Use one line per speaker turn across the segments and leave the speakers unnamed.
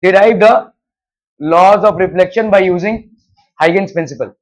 derive the laws of reflection by using Huygens principle.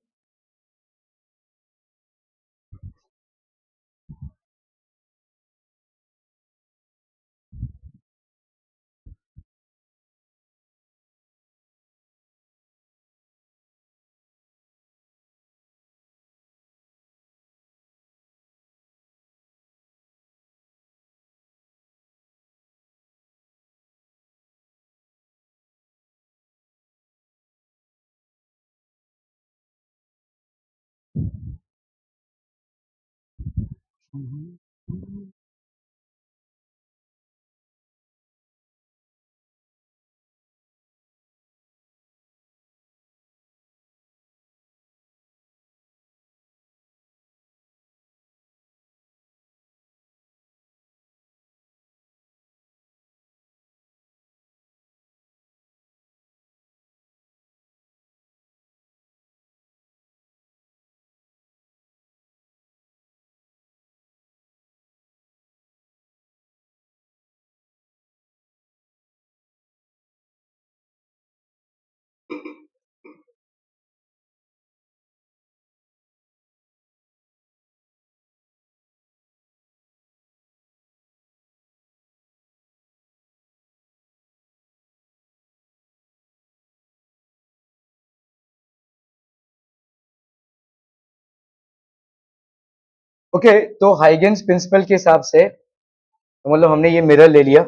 Okay तो हाइगेन्स principal के हिसाब से तो मतलब हमने ये मिरर ले लिया,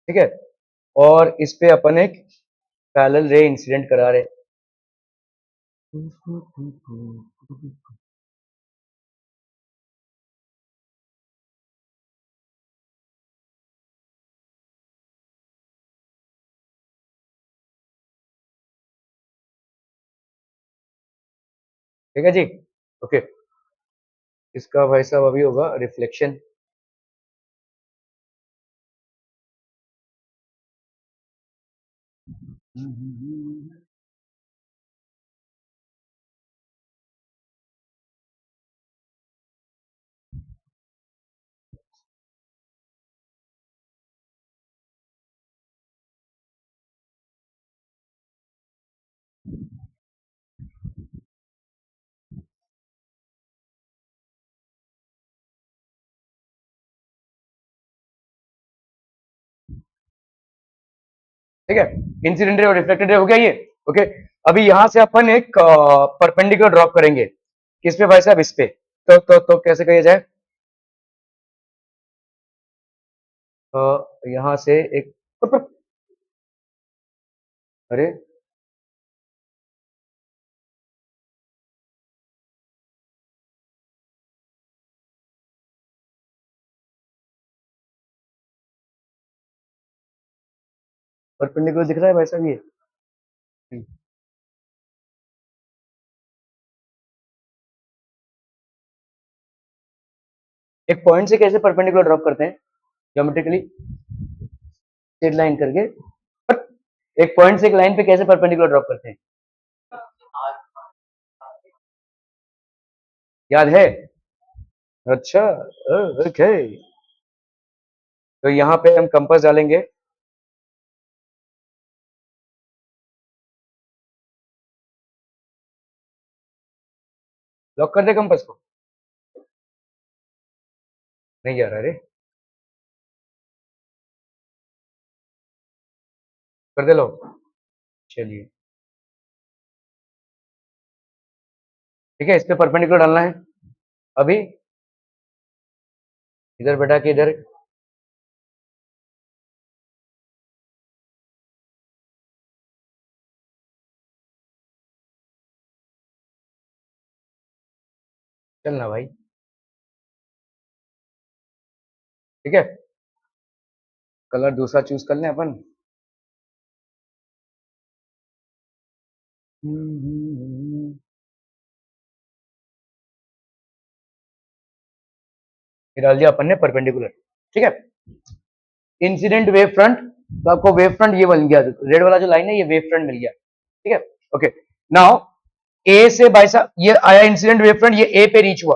ठीक है, और इस पे अपन एक पैरेलल रे इंसिडेंट करा रहे। ठीक है जी, ओके। इसका भाई साहब अभी होगा रिफ्लेक्शन। ठीक है, इंसिडेंट रे और रिफ्लेक्टेड रे हो गया ये, ओके। अभी यहां से अपन एक परपेंडिकुलर ड्रॉप करेंगे, किस पे भाई साहब, इस पे। तो कैसे किया जाए, यहां से एक, अरे परपेंडिकुलर दिख रहा है भाई साहब ये। एक पॉइंट से कैसे परपेंडिकुलर ड्रॉप करते हैं ज्योमेट्रिकली, स्ट्रेट लाइन करके। एक पॉइंट से एक लाइन पे कैसे परपेंडिकुलर ड्रॉप करते हैं, याद है? अच्छा, ओके। तो यहाँ पे हम कंपास डालेंगे, लॉक कर दे कंपास को, नहीं जा रहा रे, कर दे लॉक। चलिए ठीक है, इस पे परपेंडिकुलर डालना है। अभी इधर बैठा के इधर, चलना भाई, ठीक है। कलर दूसरा चूज कर लें अपन। ये डाल दिया अपन ने परपेंडिकुलर, ठीक है। इंसिडेंट वेव फ्रंट, तो आपको वेव फ्रंट ये बन गया, रेड वाला जो लाइन है ये वेव फ्रंट मिल गया, ठीक है, ओके। नाउ ए से भाई साहब ये आया इंसिडेंट वेव फ्रंट, ये ए पे रीच हुआ,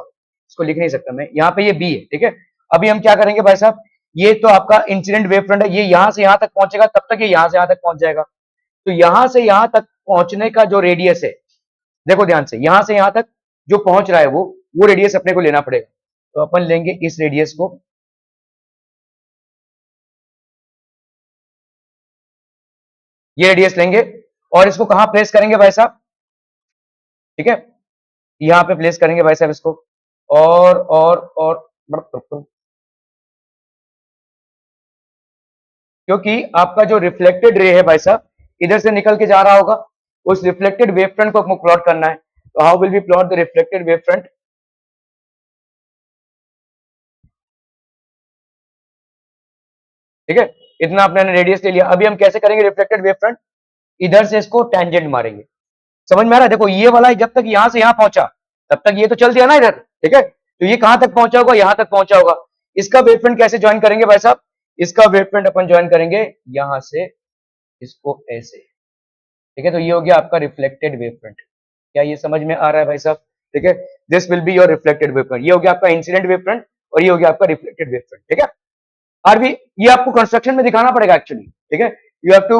इसको लिख नहीं सकता मैं, यहाँ पे ये बी है, ठीक है। अभी हम क्या करेंगे भाई साहब, ये तो आपका इंसिडेंट वेव फ्रंट है, ये यहां से यहां तक पहुंचेगा, तब तक ये यहां से यहां तक पहुंच जाएगा। तो यहां से यहां तक पहुंचने का जो रेडियस है, देखो ध्यान से, यहां से यहां तक जो पहुंच रहा है वो रेडियस अपने को लेना पड़ेगा। तो अपन लेंगे इस रेडियस को, ये रेडियस लेंगे और इसको कहां प्लेस करेंगे भाई साहब, ठीक है, यहां पे प्लेस करेंगे भाई साहब इसको, और क्योंकि आपका जो रिफ्लेक्टेड रे है भाई साहब इधर से निकल के जा रहा होगा, उस रिफ्लेक्टेड वेव फ्रंट को आपको प्लॉट करना है। तो how will be plot the reflected wave front, ठीक है, इतना आपने रेडियस ले लिया। अभी हम कैसे करेंगे रिफ्लेक्टेड वेव फ्रंट, इधर से इसको टेंजेंट मारेंगे। समझ में आ रहा है, देखो ये वाला जब तक यहां से यहां पहुंचा तब तक ये तो चल दिया ना इधर, ठीक है, तो ये कहां तक पहुंचा होगा, यहां तक पहुंचा होगा। इसका वेव फ्रंट कैसे ज्वाइन करेंगे भाई साहब, इसका वेव फ्रंट अपन ज्वाइन करेंगे यहां से इसको ऐसे, ठीक है, तो ये हो गया आपका रिफ्लेक्टेड वेव फ्रंट। क्या ये समझ में आ रहा है भाई साहब, ठीक है, this will be your reflected wave front. ये हो गया आपका इंसिडेंट वेव फ्रंट और ये हो गया आपका रिफ्लेक्टेड वेव फ्रंट, ठीक है। और भी ये आपको कंस्ट्रक्शन में दिखाना पड़ेगा एक्चुअली, ठीक है, you have to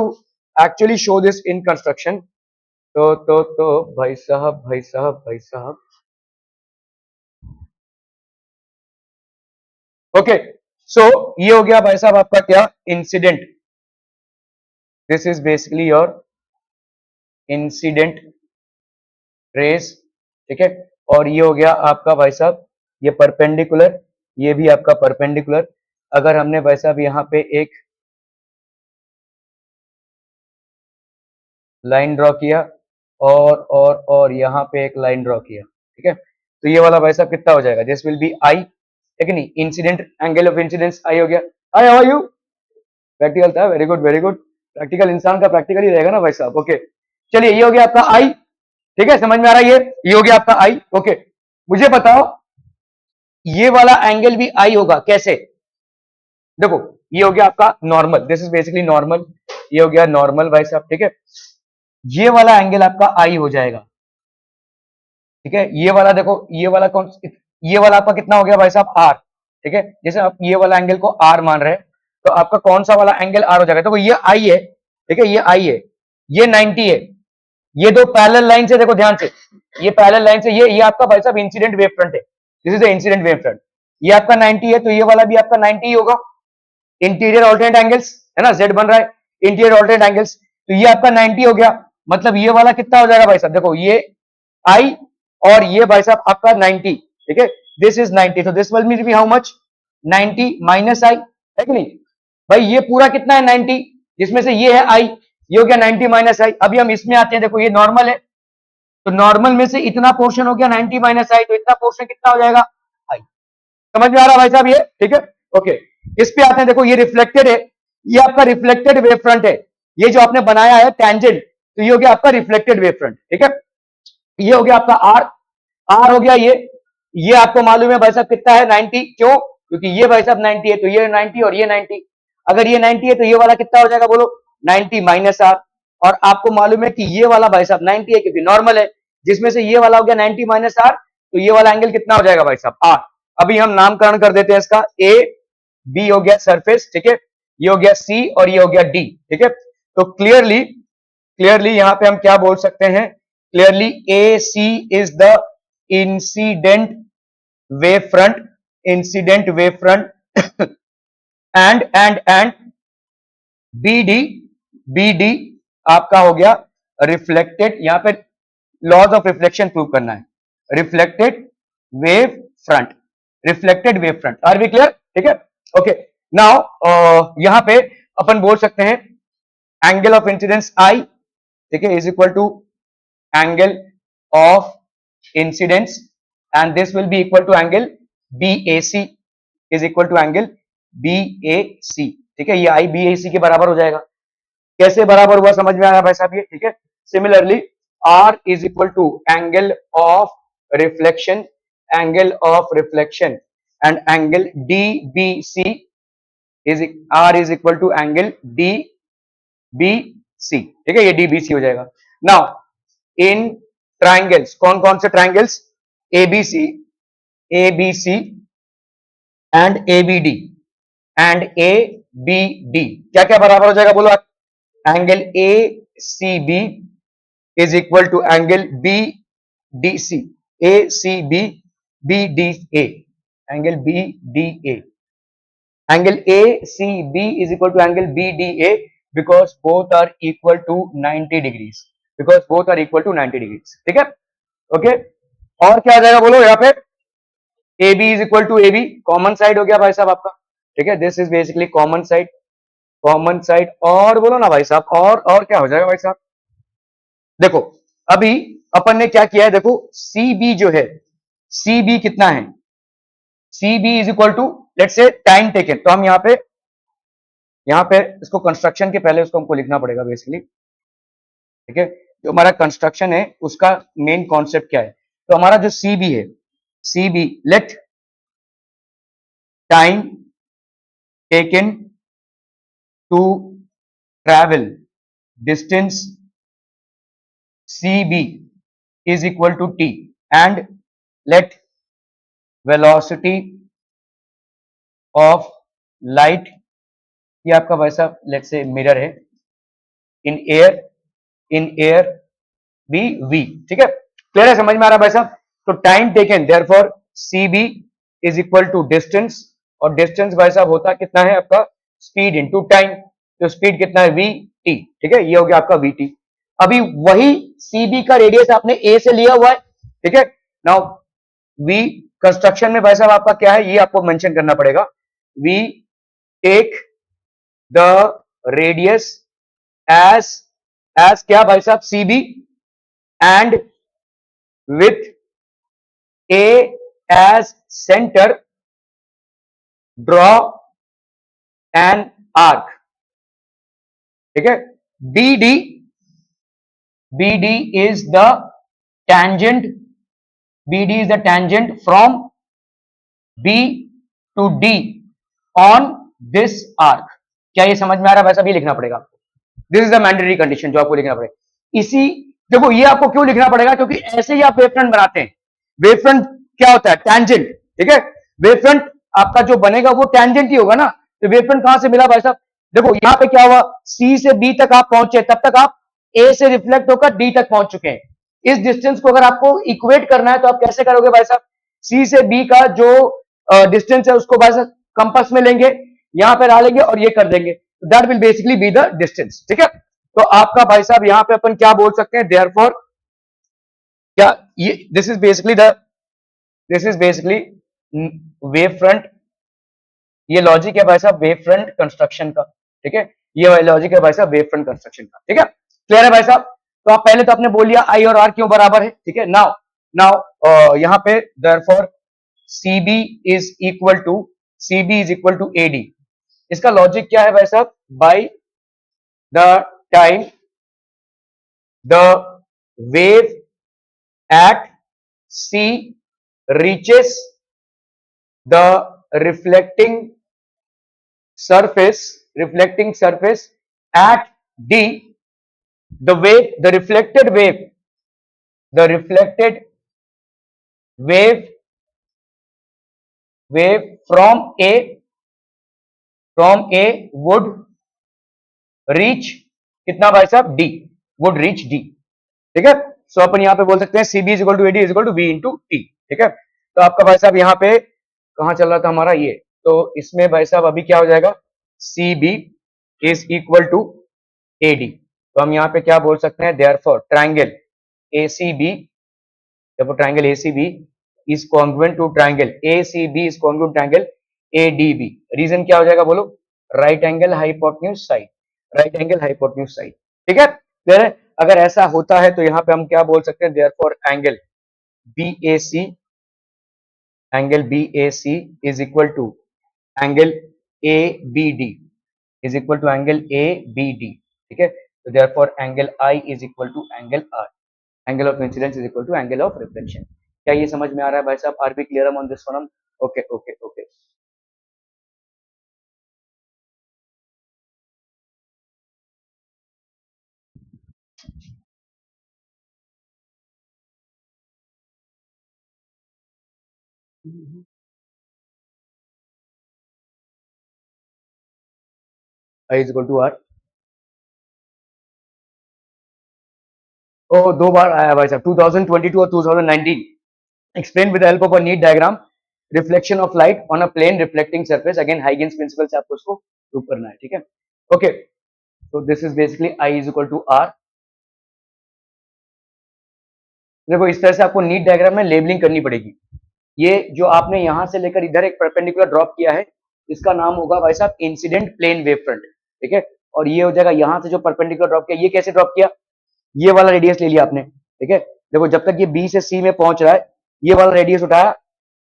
actually show this in construction. तो भाई साहब भाई साहब भाई साहब, ओके, सो ये हो गया भाई साहब आपका क्या, incident, this is basically your incident rays, ठीक है। और ये हो गया आपका भाई साहब ये परपेंडिकुलर, ये भी आपका परपेंडिकुलर। अगर हमने भाई साहब यहाँ पे एक लाइन ड्रॉ किया और यहाँ पे एक लाइन ड्रॉ किया, ठीक है, तो ये वाला भाई साहब कितना हो जाएगा, दिस विल बी आई, ठीक है, नहीं, incident angle of incidence I हो गया। I how are you, practical था, very good very good, practical इंसान का प्रैक्टिकल ही रहेगा ना भाई साहब, ओके। चलिए ये हो गया आपका आई, ठीक है, समझ में आ रहा है, ये हो गया आपका आई, ओके। मुझे बताओ ये वाला एंगल भी आई होगा कैसे, देखो ये हो गया आपका normal, this is basically normal, ये हो गया नॉर्मल भाई साहब, ठीक है, ये वाला एंगल आपका आई हो जाएगा, ठीक है, ये वाला देखो, ये वाला कौन, ये वाला आपका कितना हो गया भाई साहब आर, ठीक है, जैसे आप ये वाला एंगल को आर मान रहे हैं तो आपका कौन सा वाला एंगल आर हो जाएगा, देखो ये आई है, ठीक है, ये आई है, ये 90 है, ये दो पैरेलल लाइन से, देखो ध्यान से, ये पैरेलल लाइन से, ये आपका भाई साहब इंसिडेंट वेव फ्रंट है, this is the incident wave front, ये आपका 90 है तो ये वाला भी आपका 90 ही होगा। इंटीरियर ऑल्टरनेट एंगल्स है ना, जेड बन रहा है, इंटीरियर ऑल्टरनेट एंगल्स, तो ये आपका 90 हो गया, मतलब ये वाला कितना हो जाएगा भाई साहब, देखो ये आई और ये भाई साहब आपका 90, ठीक है, दिस इज 90, तो this will be how much, 90 minus I, है कि नहीं भाई, ये पूरा कितना है 90, जिसमें से ये है आई, ये हो गया 90 माइनस आई। अभी हम इसमें आते हैं, देखो ये नॉर्मल है, तो नॉर्मल में से इतना पोर्शन हो गया 90 माइनस आई, तो इतना पोर्शन कितना हो जाएगा आई, समझ में आ रहा है भाई साहब ये, ठीक है, ओके। इस पे आते हैं, देखो ये रिफ्लेक्टेड है, ये आपका रिफ्लेक्टेड वेव फ्रंट है, ये जो आपने बनाया है टेंजेंट, तो ये हो गया आपका रिफ्लेक्टेड वेव फ्रंट, ठीक है, ये हो गया आपका आर, आर हो गया ये आपको मालूम है भाई साहब कितना है 90, क्यों, क्योंकि ये भाई साहब 90 है तो ये 90 और ये 90, अगर ये 90 है तो ये वाला कितना हो जाएगा बोलो, 90 माइनस आर, और आपको मालूम है कि ये वाला भाई साहब 90 है क्योंकि नॉर्मल है, जिसमें से ये वाला हो गया 90 माइनस आर, तो ये वाला एंगल कितना हो जाएगा भाई साहब आर। अभी हम नामकरण कर देते हैं इसका, ए बी हो गया सरफेस, ठीक है, ये हो गया सी और ये हो गया डी, ठीक है, तो क्लियरली क्लियरली यहां पे हम क्या बोल सकते हैं, clearly A C is the incident wave front, incident wave front, and B D, B D आपका हो गया रिफ्लेक्टेड, यहां पे लॉज ऑफ रिफ्लेक्शन प्रूव करना है, reflected wave front, reflected wave front, are we clear, ठीक है, ओके। नाउ यहां पे अपन बोल सकते हैं एंगल ऑफ इंसिडेंस आई, ठीक है, is equal to angle of incidence and this will be equal to angle B A C, is equal to angle B A C, ठीक है, ये आई बी ए सी के बराबर हो जाएगा। कैसे बराबर हुआ समझ में आया भाई साहब ये, ठीक है। Similarly R is equal to angle of reflection, angle of reflection and angle D B C is, R is equal to angle D B C, ठीक है, ये डी बी सी हो जाएगा। नाउ इन ट्राइंगल्स, कौन कौन से triangles, A B C, A B C and A B D, and A B D क्या क्या बराबर हो जाएगा बोलो? Angle A C B is equal to angle B D C, A C B B D A, angle B D A, angle ACB is equal to angle BDA because both are equal to 90 degrees, because both are equal to 90 degrees. ठीक है, okay. और क्या आ जाएगा बोलो यहाँ पे? AB is equal to AB, common side हो गया भाई साहब आपका। ठीक है, this is basically common side, common side. और बोलो ना भाई साहब, और क्या हो जाएगा भाई साहब? देखो अभी अपन ने क्या किया है, देखो CB जो है, CB कितना है? CB is equal to let's say time taken, तो हम यहाँ पे इसको कंस्ट्रक्शन के पहले उसको हमको लिखना पड़ेगा बेसिकली। ठीक है, जो हमारा कंस्ट्रक्शन है उसका मेन कॉन्सेप्ट क्या है? तो हमारा जो CB है, CB let time taken to travel distance CB is equal to T and let velocity of light, ये आपका वैसा लेट से मिरर है, इन एयर बी वी। ठीक है, क्लियर है, समझ में आ रहा है भाई साहब? तो time taken therefore CB is equal to distance, और डिस्टेंस भाई साहब होता कितना है आपका? स्पीड इनटू टाइम, तो स्पीड कितना है? VT। ठीक है, ये हो गया आपका VT। अभी वही CB का रेडियस आपने A से लिया हुआ है। ठीक है, नाउ V कंस्ट्रक्शन में भाई साहब आपका क्या है, ये आपको मेंशन करना पड़ेगा। We take the radius as क्या भाई साहब? CB and with A as center draw an arc। ठीक है, BD is the tangent, BD is the tangent from B to D on this arc। क्या ये समझ में आ रहा है? वैसा भी लिखना पड़ेगा आपको। This is the mandatory condition जो आपको लिखना पड़ेगा। इसी देखो ये आपको क्यों लिखना पड़ेगा? क्योंकि ऐसे ही आप वेव फ्रंट बनाते हैं। वेव फ्रंट क्या होता है? टैंजेंट। ठीक है, वेव फ्रंट आपका जो बनेगा वो टैंजेंट ही होगा ना। तो वेव फ्रंट कहां से मिला भाई साहब? देखो यहाँ पे क्या हुआ, सी से बी तक आप पहुंचे, तब तक आप ए से रिफ्लेक्ट होकर डी तक पहुंच चुके हैं। इस डिस्टेंस को अगर आपको इक्वेट करना है तो आप कैसे करोगे भाई साहब? सी से बी का जो डिस्टेंस है उसको भाई साहब कंपास में लेंगे, यहां पे डालेंगे और ये कर देंगे, that will basically be the distance. ठीक है, तो आपका भाई साहब यहां पे अपन क्या बोल सकते हैं? देयरफॉर क्या ये this is basically wave front, ये लॉजिक है भाई साहब वेव फ्रंट कंस्ट्रक्शन का। ठीक है, ये लॉजिक है भाई साहब वेव फ्रंट कंस्ट्रक्शन का। ठीक है, क्लियर है भाई साहब? तो आप पहले तो आपने बोल लिया आई और आर क्यों बराबर है। ठीक है, नाउ नाउ यहां पे therefore CB is equal to AD। इसका लॉजिक क्या है भाई साहब? By the time the wave at C reaches the reflecting surface at D, the reflected wave from A would reach कितना भाई साहब? D, would reach D। ठीक है, सो अपन यहाँ पे बोल सकते हैं CB is equal to AD is equal to V into T। ठीक है, तो आपका भाई साहब यहाँ पे कहाँ चल रहा था हमारा ये, तो इसमें भाई साहब अभी क्या हो जाएगा? CB is equal to AD, तो हम यहाँ पे क्या बोल सकते हैं? देयरफॉर ट्राइंगल ACB, देखो triangle ACB is congruent to triangle ACB is congruent triangle ADB। Reason क्या हो जाएगा बोलो? Right angle hypotenuse side, right angle hypotenuse side. ठीक है, क्लियर है? अगर ऐसा होता है तो यहाँ पे हम क्या बोल सकते हैं? Therefore BAC angle BAC is equal to angle ABD is equal to angle ABD। ठीक है, तो therefore angle I is equal to angle R, angle of incidence is equal to angle of reflection. क्या ये समझ में आ रहा है भाई साहब? Are be clear on this one? Okay okay okay. I is equal to R. ओ, दो बार आया भाई साहब, 2022 और 2019। Explain with help of a neat diagram reflection of light on a plane reflecting surface. Again Huygens principle से आपको उसको प्रूव करना है, ठीक है। Okay, so this is basically I is equal to R। देखो इस तरह से आपको नीट डायग्राम में लेबलिंग करनी पड़ेगी। ये जो आपने यहां से लेकर इधर एक परपेंडिकुलर ड्रॉप किया है, इसका नाम होगा भाई साहब इंसिडेंट प्लेन वेव फ्रंट, ठीक है। और ये हो जाएगा यहां से जो परपेंडिकुलर ड्रॉप किया, ये कैसे ड्रॉप किया, ये वाला रेडियस ले लिया आपने, ठीक है। देखो जब तक ये बी से सी में पहुंच रहा है, ये वाला रेडियस उठाया,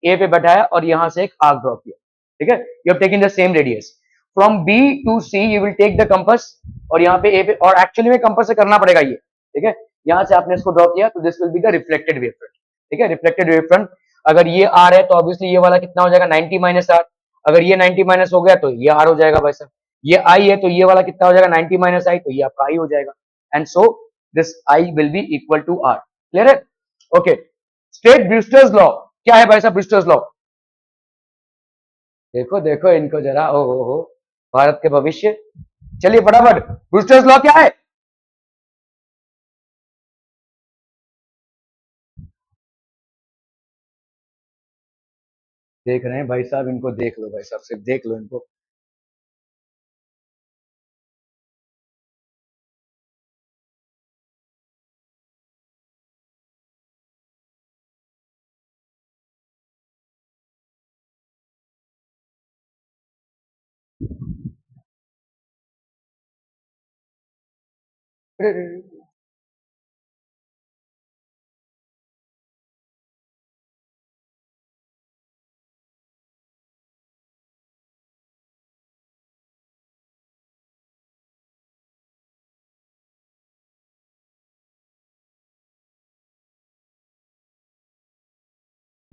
ए पे बैठाया और यहां से एक आर्क ड्रॉप किया, ठीक है। You have taken the same radius from B to C, you will take the compass और यहाँ पे ए पे, और एक्चुअली में कंपास से करना पड़ेगा ये, ठीक है। यहां से आपने इसको ड्रॉ किया तो this will be the reflected wave front, ठीक है। रिफ्लेक्टेड वेव फ्रंट, अगर ये आर है तो ऑब्वियसली ये वाला कितना हो जाएगा 90 माइनस आर। अगर ये 90 माइनस हो गया तो ये आर हो जाएगा भाई साहब। ये आई है तो ये वाला कितना हो जाएगा 90 माइनस आई, तो ये आपका आई हो जाएगा। And so this I will be equal to R. Clear है? Okay, state Brewster's law. क्या है भाई साहब ब्रूस्टर्स लॉ? देखो देखो इनको जरा, ओ हो, भारत के भविष्य। चलिए फटाफट, ब्रूस्टर्स लॉ क्या है? देख रहे हैं भाई साहब, इनको देख लो भाई साहब, सिर्फ देख लो इनको।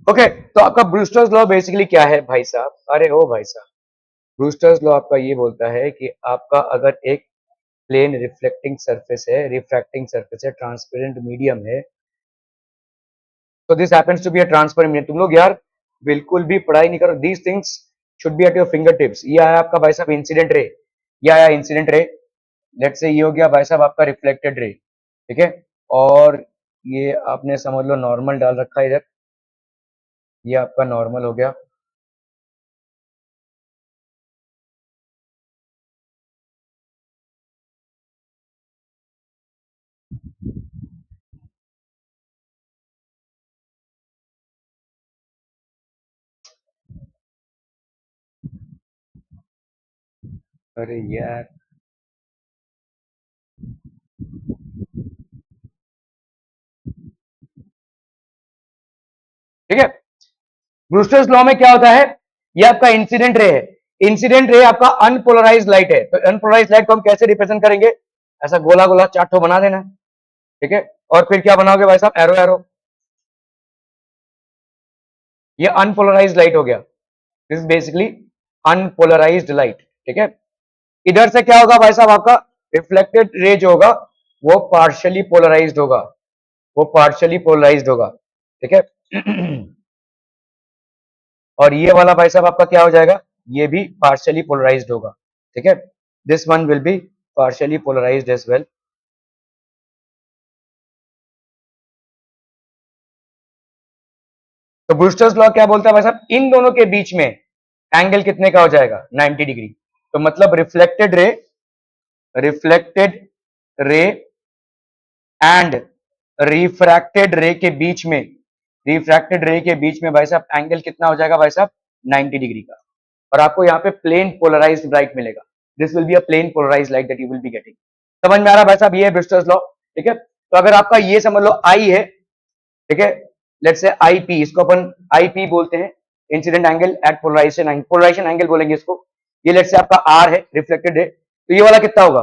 ओके, तो आपका ब्रूस्टर्स लॉ बेसिकली क्या है भाई साहब? अरे ओ भाई साहब, ब्रूस्टर्स लॉ आपका ये बोलता है कि आपका अगर एक प्लेन रिफ्लेक्टिंग सरफेस है, रिफ्रैक्टिंग सरफेस है, ट्रांसपेरेंट मीडियम है, तो this happens to be a transparent medium. तुम लोग यार बिल्कुल भी पढ़ाई नहीं करो, these things should be at your finger tips. ये आया आपका भाई साहब इंसिडेंट रे, ये आया इंसिडेंट रे। लेट्स से ये हो गया भाई साहब आपका रिफ्लेक्टेड रे, ठीक है। और ये आपने समझ लो नॉर्मल डाल रखा है इधर, ये आपका नॉर्मल हो गया। अरे यार, ठीक है। ब्रूस्टर्स लॉ में क्या होता है, ये आपका इंसिडेंट रे है। इंसिडेंट रे आपका अनपोलराइज लाइट है, तो अनपोलराइज लाइट को हम कैसे रिप्रेजेंट करेंगे? ऐसा गोला गोला चार्ट तो बना देना, ठीक है। और फिर क्या बनाओगे भाई साहब? Arrow arrow. ये अनपोलराइज लाइट हो गया, this is basically unpolarised light, ठीक है। इधर से क्या होगा भाई साहब, आपका रिफ्लेक्टेड रे जो होगा वो पार्शियली पोलराइज्ड होगा, वो पार्शियली पोलराइज्ड होगा, ठीक है। और ये वाला भाई साहब आपका क्या हो जाएगा, ये भी पार्शियली पोलराइज्ड होगा, ठीक है। This one will be partially polarised as well. तो ब्रूस्टर्स लॉ क्या बोलता है भाई साहब, इन दोनों के बीच में एंगल कितने का हो जाएगा 90 डिग्री। तो मतलब रिफ्लेक्टेड रे एंड रिफ्रैक्टेड रे के बीच में, रिफ्रैक्टेड रे के बीच में भाई साहब एंगल कितना हो जाएगा भाई साहब 90 डिग्री का। और आपको यहाँ पे प्लेन पोलराइज्ड लाइट मिलेगा, this will be a plane polarised light that you will be getting. समझ में आ रहा है भाई साहब? ये है ब्रूस्टर्स लॉ, ठीक है। तो अगर आपका ये समझ लो आई है, ठीक है, लेट्स से आई पी, इसको अपन आई पी बोलते हैं, incident angle at polarisation, polarisation angle बोलेंगे इसको। ये लेट्स से आपका आर है, रिफ्लेक्टेड है, तो ये वाला कितना होगा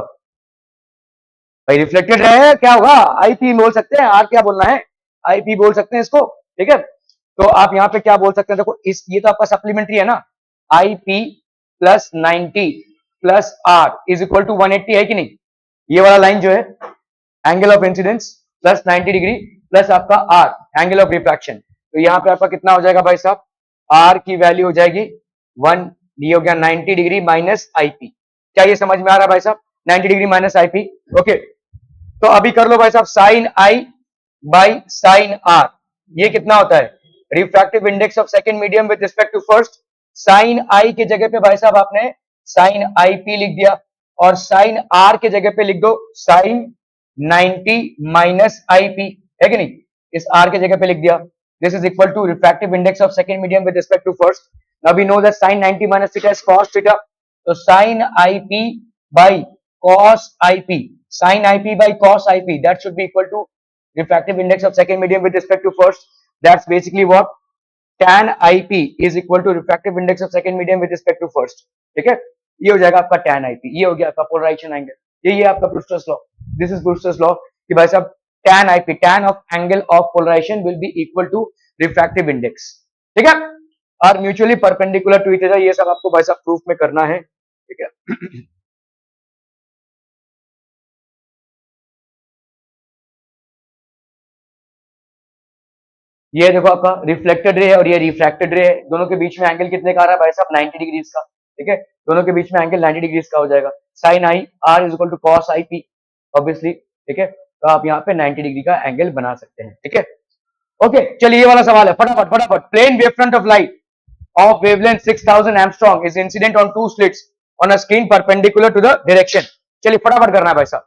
भाई? रिफ्लेक्टेड रहे क्या होगा? आईपी बोल सकते हैं, आर क्या बोलना है, आईपी बोल सकते हैं इसको, ठीक है। तो आप यहाँ पे क्या बोल सकते हैं, देखो इस, ये तो आपका सप्लीमेंट्री है ना, I P plus 90 plus R is equal to 180 है कि नहीं? ये वाला लाइन जो है angle of incidence plus 90 degree plus आपका आर एंगल ऑफ रिफ्रैक्शन, तो यहाँ पे आपका कितना हो जाएगा भाई साहब? आर की वैल्यू हो जाएगी 1, ये हो गया 90 डिग्री माइनस आईपी, क्या ये समझ में आ रहा है भाई साहब? 90 डिग्री माइनस आईपी। ओके, तो अभी कर लो भाई साहब sine I by sine R, ये कितना होता है? Refractive index of second medium with respect to first. Sine I के जगह पे भाई साहब आपने साइन आई पी लिख दिया, और साइन आर के जगह पे लिख दो साइन 90 माइनस आई पी, है कि नहीं? इस आर के जगह पे लिख दिया। This is equal to refractive index of second medium with respect to first. Now we know that sine 90 minus theta is cos theta, तो sine I P by cos ip, sin ip by cos ip, that should be equal to refractive index of second medium with respect to first. That's basically what tan ip is equal to refractive index of second medium with respect to first. ठीक है, ये हो जाएगा आपका tan ip, ये हो गया आपका पोलराइजेशन एंगल, ये आपका Brewster's law. This is Brewster's law कि भाई साहब tan ip, tan of angle of polarization will be equal to refractive index। ठीक है, और mutually perpendicular to each other, ये सब आपको भाई साहब प्रूफ में करना है। ठीक है, ये देखो आपका रिफ्लेक्टेड रे है और ये रिफ्रैक्टेड रे है, दोनों के बीच में एंगल कितने का आ रहा है भाई साहब? 90 डिग्रीज का। ठीक है, दोनों के बीच में एंगल 90 डिग्रीज का हो जाएगा। Sine I R is equal to cos I P, obviously. ठीक है, तो आप यहाँ पे 90 डिग्री का एंगल बना सकते हैं। ठीक है, ओके, चलिए ये वाला सवाल है, फटाफट फटाफट। Plane wave front of light of wavelength 6000 angstrom is incident on two slits on a screen perpendicular to the direction. चलिए फटाफट करना है भाई साहब।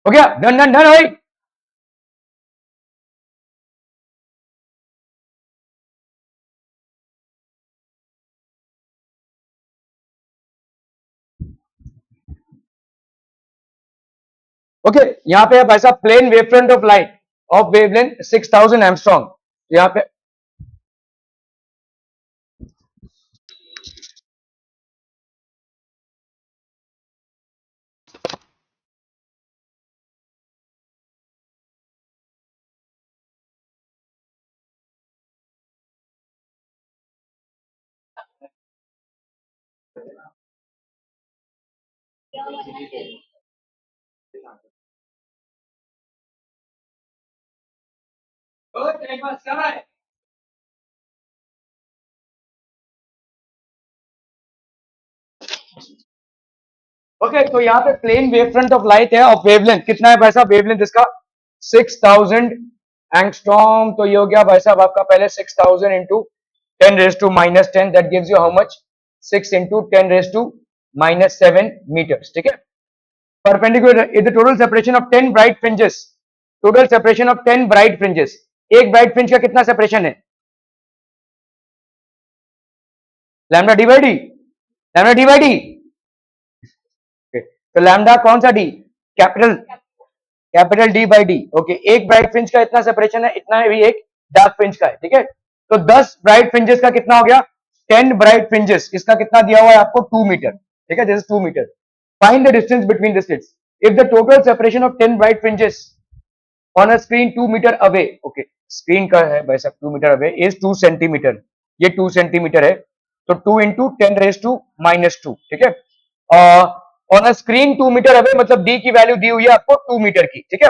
हो गया, डन डन डन भाई। ओके, यहाँ पे भाई साहब plane wave front of light of wavelength 6000 angstrom, यहाँ पे ओके तो यहाँ पे plane wave front of light है और वेवलेंथ कितना है भाई साहब, वेवलेंथ इसका 6000 एंगस्ट्रॉम। तो ये हो गया भाई साहब आपका पहले 6000 into 10⁻⁻10 that gives you how much 6 into 10⁻⁻7 metres. ठीक है, perpendicular is the total separation of 10 bright fringes, total separation of 10 bright fringes. एक ब्राइट फ्रिंज का कितना सेपरेशन है, lambda D by D, lambda D by D. तो lambda कौन सा D, capital, capital D by D. Okay, एक bright fringe का इतना सेपरेशन है, इतना भी एक डार्क फ्रिंज का है। ठीक है, तो 10 ब्राइट फ्रिंजेस का कितना हो गया, 10 ब्राइट फ्रिंजेस, इसका कितना दिया हुआ है आपको 2 मीटर। ठीक है, this is 2 metre. Find the distance between the slits if the total separation of 10 bright fringes on a screen 2 metre away. Okay, screen का है भाई साहब 2 मीटर अवे इज 2 सेंटीमीटर, ये 2 सेंटीमीटर है, तो 2 इंटू 10⁻⁻²। ठीक है, on a screen 2 metre away मतलब डी की वैल्यू दी हुई है आपको 2 मीटर की। ठीक है,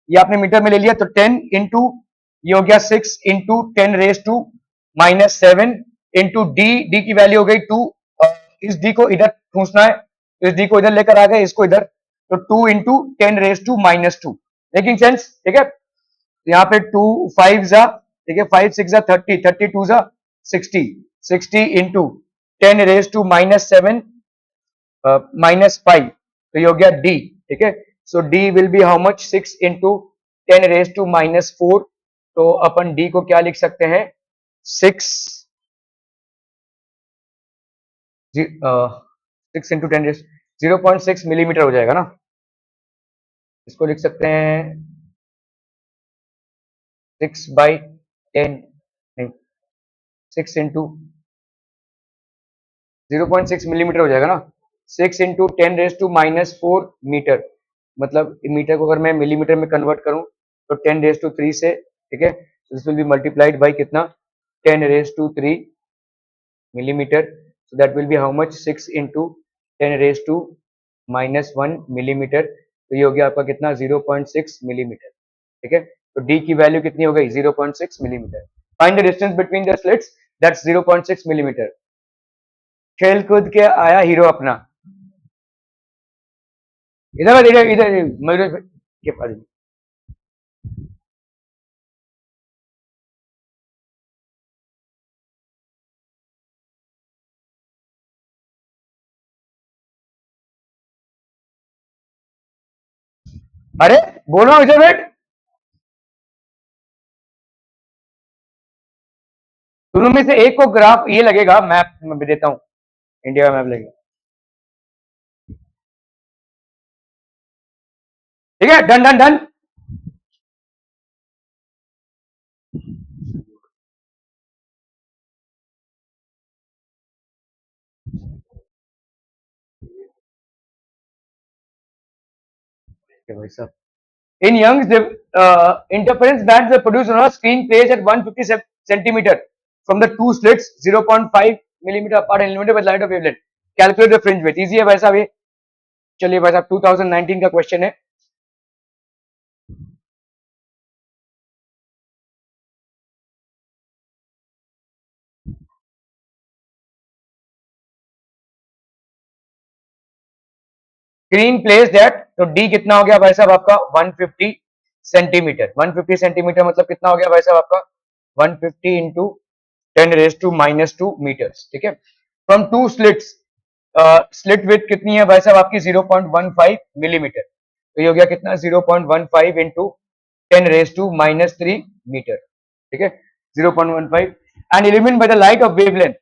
ये आपने मीटर में ले लिया, तो 10 इंटू ये हो गया 6 इंटू 10⁻⁻7 इंटू डी, डी की वैल्यू हो गई 2। इस डी को इधर ठूसना है, इस डी को इधर लेकर आ गए, इसको इधर, तो 2 इंटू 10⁻⁻2 मेकिंग सेंस। ठीक है, यहाँ पे 2 5 जा, ठीक है, 5 6 जा 30, 32 जा 60, 60 इंटू 10⁻⁻7 -5, तो ये हो गया डी। ठीक है, so D will be how much 6 into 10⁻⁻4। तो अपन डी को क्या लिख सकते हैं 6 6 इंटू 0.6 मिलीमीटर हो जाएगा ना, इसको लिख सकते हैं 6/10, नहीं 6 इंटू 0.6 मिलीमीटर हो जाएगा ना, 6 इंटू 10⁻⁻4 मीटर, मतलब मीटर को अगर मैं मिलीमीटर में कन्वर्ट करूं तो 10⁻³ से, ठीक है, this will B multiplied by कितना 10⁻³ millimetre, so that will be how much 6 into 10⁻⁻1 millimetre, तो ये हो गया आपका कितना 0.6 मिलीमीटर। ठीक है, तो डी की वैल्यू कितनी हो गई 0.6 millimetre. Find the distance between the slits that's 0.6 millimetre. खेल कूद के आया हीरो अपना, इधर इधर इधर मयूर के पास। अरे बोलो इधर बैठ, दोनों में से एक को ग्राफ ये लगेगा, मैप मैं भी देता हूँ, इंडिया का मैप लगेगा। ठीक है, डन डन डन। भाई साहब, in young interference bands are produced on a screen placed at 150 centimeter from the two slits 0.5 millimeter apart and illuminated by light of wavelength. Calculate the fringe width. Easy है भाई साहब ये, चलिए भाई साहब 2019 का क्वेश्चन है। स्क्रीन प्लेस दैट, तो डी कितना हो गया भाई साहब आपका 150 सेंटीमीटर, 150 सेंटीमीटर मतलब कितना हो गया भाई साहब आपका 150 इंटू 10⁻⁻² मीटर्स। ठीक है, from two slits, slit with कितनी है भाई साहब आपकी 0.15 मिलीमीटर, तो ये हो गया कितना 0.15 इंटू 10⁻⁻³ मीटर। ठीक है, 0.15 and illuminated by the light of wavelength,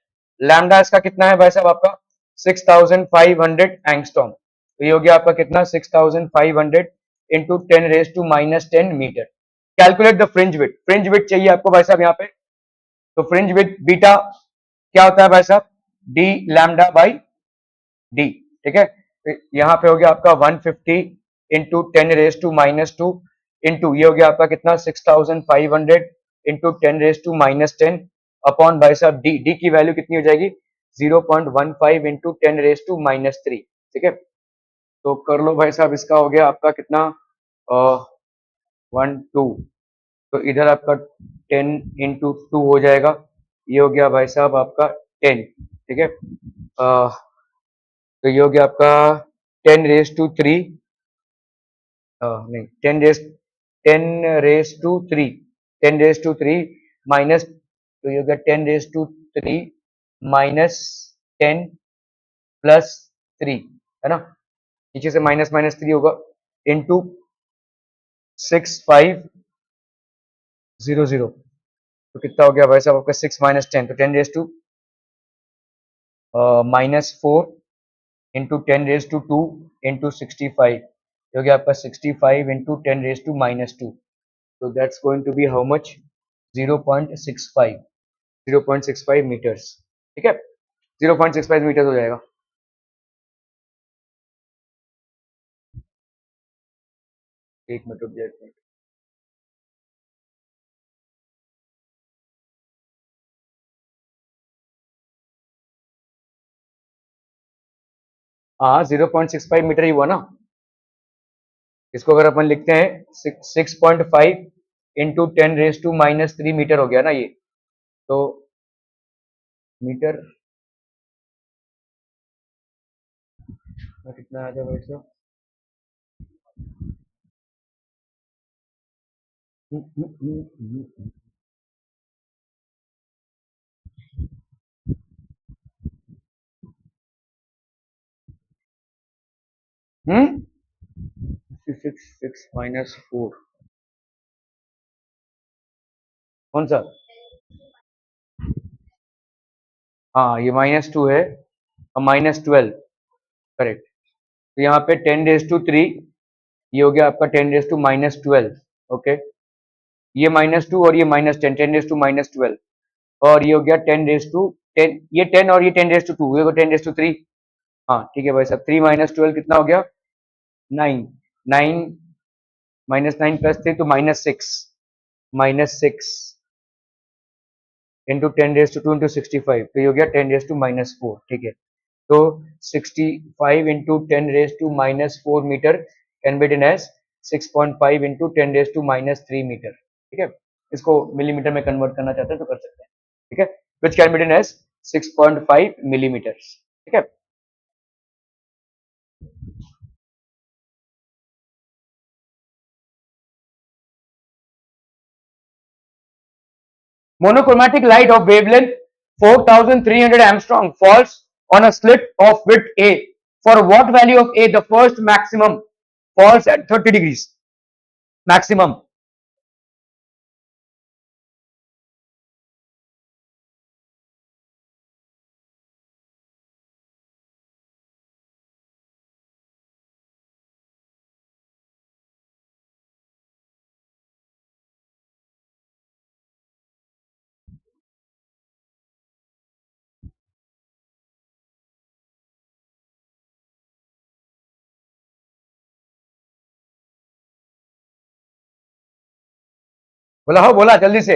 lambda इसका कितना है भाई साहब आपका 6500 एंगस्ट्रॉम, तो ये हो गया आपका कितना 6500 into 10⁻⁻10 metre. Calculate the fringe width, fringe width चाहिए आपको भाई साहब यहाँ पे, तो फ्रिंज विड्थ बीटा क्या होता है भाई साहब डी लैम्डा बाई डी। ठीक है, तो यहाँ पे हो गया आपका 150 इंटू 10⁻⁻² इंटू ये हो गया आपका कितना 6500 इंटू 10⁻⁻10 अपॉन भाई साहब डी, डी की वैल्यू कितनी हो जाएगी 0.15 इंटू 10⁻⁻3। ठीक है, तो कर लो भाई साहब, इसका हो गया आपका कितना 1 2 तो इधर आपका 10 × 2 हो जाएगा, ये हो गया भाई साहब आपका 10, ठीक है। तो ये हो गया आपका 10⁻³ नहीं 10⁻3 10⁻3 माइनस, तो ये हो गया 10⁻³ माइनस 10 + 3, है ना, नीचे से माइनस माइनस 3 होगा, इंटू 6500, तो कितना हो गया भाई साहब आपका 6 - 10, तो 10⁻⁻4 इंटू 10⁻² इंटू 65, हो गया आपका 65 इंटू 10⁻², तो that's going to be how much, 0.65, 0.65 metres, ठीक है, 0.65 मीटर्स हो जाएगा। एक मिनट रुक जाए, हाँ 0.65 मीटर ही हुआ ना, इसको अगर अपन लिखते हैं 6.5 इंटू 10⁻³ मीटर हो गया ना ये, तो मीटर कितना आ जाएगा इसका, 6 - 4, कौन सा, हाँ ये -2 है और -12, करेक्ट, तो यहाँ पे 10⁻3, ये हो गया आपका 10⁻², ओके, ये -2 और ये -10, 10⁻², और ये हो गया 10⁻10, ये 10 और ये 10⁻2, ये 10⁻3, हाँ ठीक है भाई साहब, 3 - 12 कितना हो गया, 9, 9 -9 + 3 तो -6, -6 इंटू 10⁻² इंटू 65, तो ये हो गया 10⁻⁻4, ठीक है, तो 65 into 10⁻⁻4 metre can be done as 6.5 into 10⁻³ metre, ठीक है, इसको मिलीमीटर में कन्वर्ट करना चाहते हैं तो कर सकते हैं, ठीक है, which can be done as 6.5 millimetre, ठीक है। Monochromatic light of wavelength 4300 angstrom falls on a slit of width A. For what value of A the first maximum falls at 30 degrees? Maximum. बोला हो, बोला जल्दी से।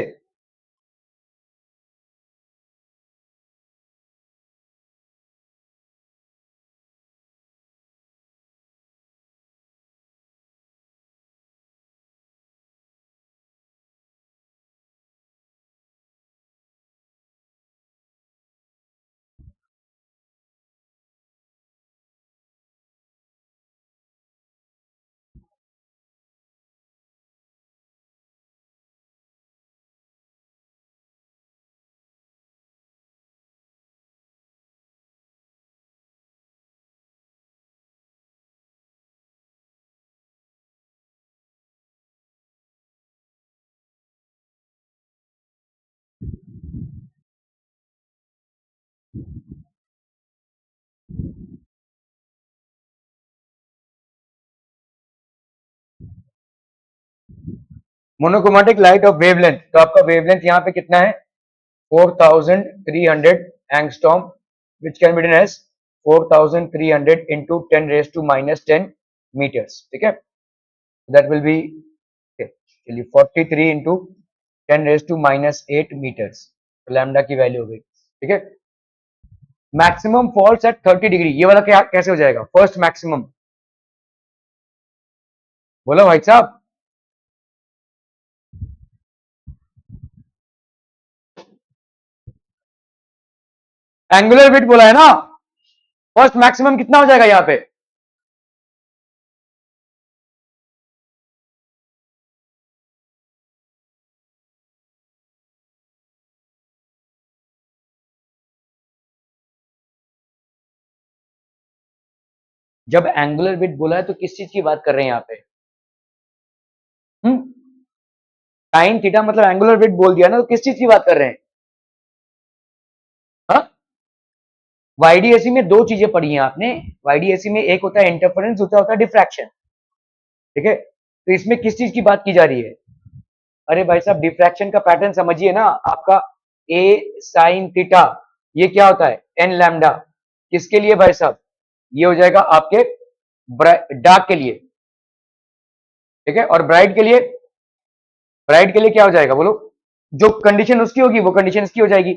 मोनोक्रोमेटिक लाइट ऑफ वेवलेंथ, तो आपका wavelength यहाँ पे कितना है, 4300 angstrom, which can be done as 4300 into 10⁻⁻10 metres, ठीक है, दैट विल बी, चलिए 43 इंटू 10⁻⁻8 मीटर्स, तो लैम्डा की वैल्यू हो गई, ठीक है। मैक्सिमम फॉल्स एट 30 डिग्री, ये वाला क्या कैसे हो जाएगा, फर्स्ट मैक्सिमम, बोलो भाई साहब। एंगुलर विड्थ बोला है ना, फर्स्ट मैक्सिमम कितना हो जाएगा यहां पे? जब एंगुलर विड्थ बोला है तो किस चीज की बात कर रहे हैं यहाँ पे? साइन थीटा मतलब एंगुलर विड्थ बोल दिया ना, तो किस चीज की बात कर रहे हैं? हाँ, वाईडीएसी में दो चीजें पढ़ी हैं आपने। वाईडीएसी में एक होता है इंटरफेरेंस, दूसरा होता है डिफ्रैक्शन। ठीक है, तो इसमें किस चीज की बात की जा रही है? अरे भाई साहब, डिफ्रैक्शन का पैटर्न समझिए ना आपका। ए साइन थीटा, ये क्या होता है? N lambda. किसके लिए भाई साहब? ये हो जाएगा आपके डार्क के लिए। ठीक है, और ब्राइट के लिए? ब्राइट के लिए क्या हो जाएगा बोलो? जो कंडीशन उसकी होगी वो कंडीशन इसकी हो जाएगी।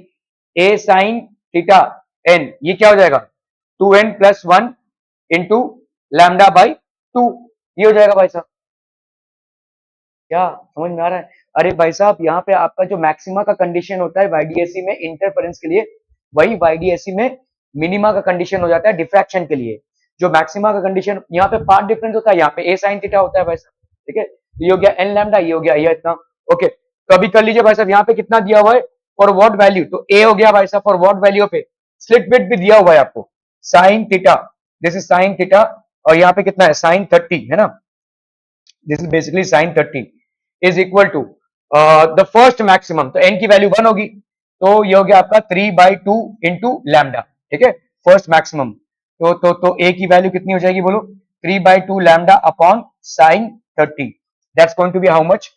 ए साइन थीटा एन, ये क्या हो जाएगा? 2n+1 इंटू लैम्डा बाई 2, ये हो जाएगा भाई साहब। क्या समझ में आ रहा है? अरे भाई साहब, यहाँ पे आपका जो मैक्सिमा का कंडीशन होता है वाईडीएसी में इंटरफेरेंस के लिए, वही वाईडीएसी में मिनिमा का कंडीशन हो जाता है डिफ्रैक्शन के लिए। जो मैक्सिमा का कंडीशन यहाँ पे पार्ट डिफरेंस होता है, यहाँ पे ए साइन थीटा होता है भाई साहब। ठीक है, तो ये हो गया एन लैम्डा, ये हो गया ये इतना। ओके, तो अभी कर लीजिए भाई साहब, यहाँ पे कितना दिया हुआ है फॉर व्हाट वैल्यू, तो ए हो गया भाई साहब फॉर व्हाट वैल्यू पे। स्लिट बिट भी दिया हुआ है आपको, sine theta, this is sine theta, और यहाँ पे कितना है? साइन 30 है ना। This is basically sine 30 is equal to the first maximum, तो एन की वैल्यू 1 होगी, तो ये हो गया आपका 3/2 इंटू लैम्डा। ठीक है, फर्स्ट मैक्सिमम। तो ए की वैल्यू कितनी हो जाएगी बोलो? 3/2 lambda upon sine 30, that's going to be how much?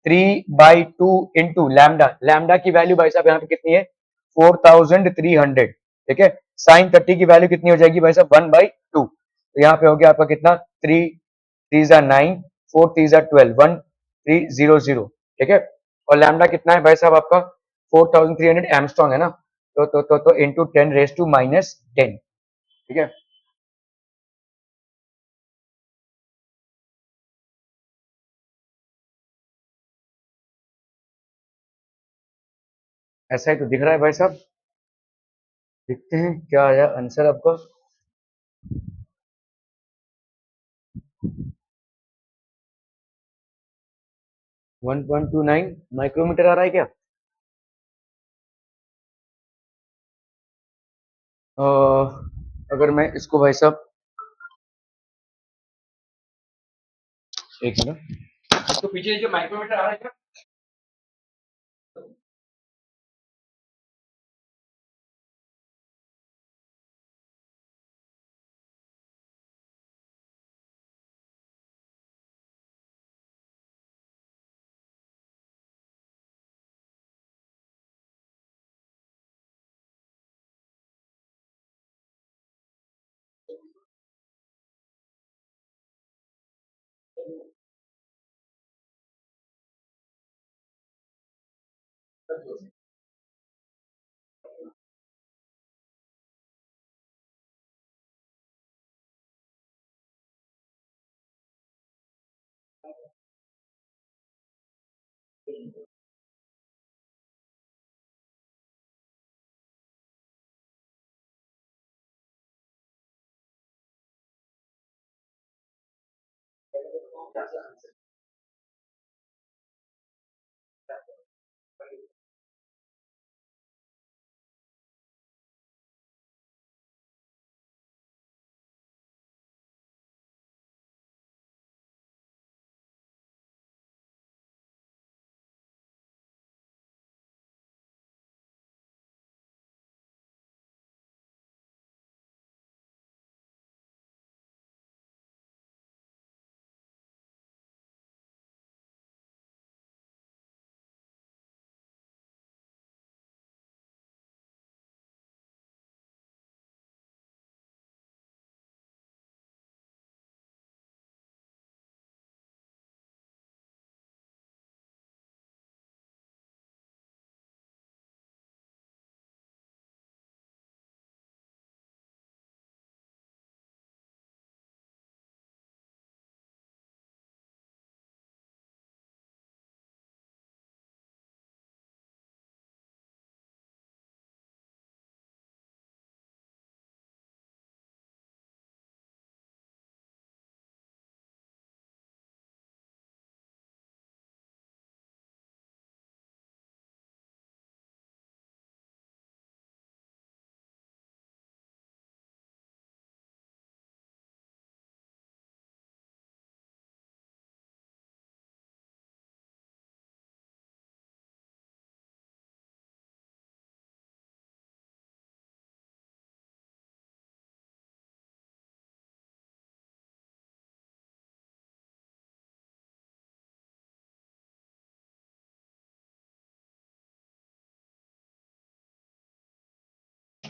3/2 into lambda, lambda की वैल्यू भाई साहब यहाँ पे कितनी है? 4300। ठीक है, साइन 30 की वैल्यू कितनी हो जाएगी भाई साहब? 1/2, तो यहाँ पे हो गया आपका कितना? 3 3 9, 4 3 12, 1300। ठीक है, और लैम्डा कितना है भाई साहब आपका? 4300 एमस्ट्रॉन्ग है ना, तो इंटू 10⁻⁻10। ठीक है, ऐसा ही तो दिख रहा है भाई साहब। देखते हैं क्या आया आंसर आपका। 1.29 माइक्रोमीटर आ रहा है क्या? अ, अगर मैं इसको भाई साहब, एक मिनट, तो पीछे जो माइक्रोमीटर आ रहा है क्या?